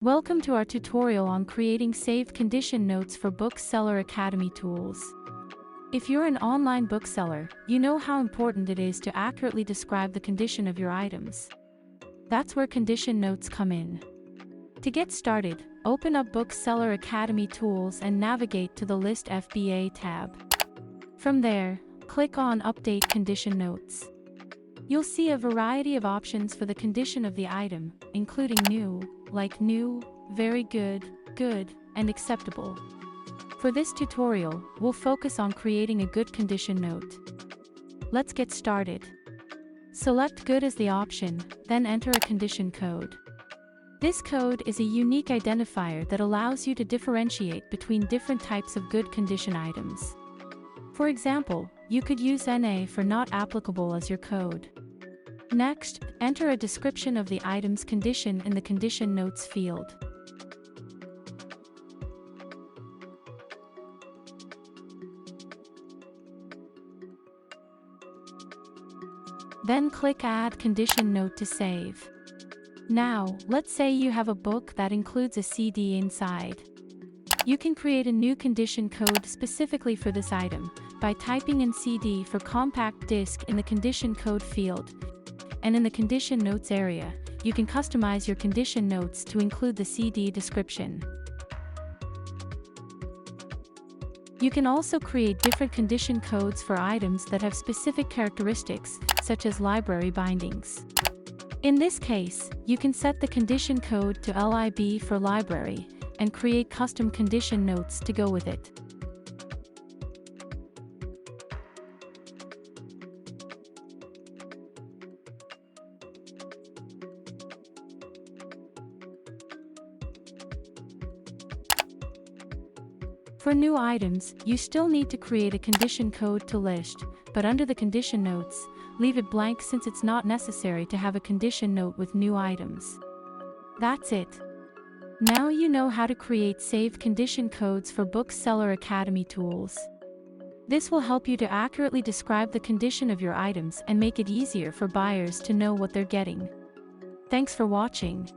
Welcome to our tutorial on creating saved condition notes for Bookseller Academy tools. If you're an online bookseller, you know how important it is to accurately describe the condition of your items. That's where condition notes come in. To get started, open up Bookseller Academy tools and navigate to the List FBA tab. From there, click on Update Condition Notes. You'll see a variety of options for the condition of the item, including new, like new, very good, good, and acceptable. For this tutorial, we'll focus on creating a good condition note. Let's get started. Select good as the option, then enter a condition code. This code is a unique identifier that allows you to differentiate between different types of good condition items. For example, you could use NA for not applicable as your code. Next, enter a description of the item's condition in the condition notes field. Then click Add Condition Note to save. Now, let's say you have a book that includes a CD inside. You can create a new condition code specifically for this item by typing in CD for compact disc in the condition code field. And in the condition notes area, you can customize your condition notes to include the CD description. You can also create different condition codes for items that have specific characteristics, such as library bindings. In this case, you can set the condition code to LIB for library, and create custom condition notes to go with it. For new items, you still need to create a condition code to list, but under the condition notes, leave it blank since it's not necessary to have a condition note with new items. That's it. Now you know how to create saved condition codes for Bookseller Academy tools. This will help you to accurately describe the condition of your items and make it easier for buyers to know what they're getting. Thanks for watching.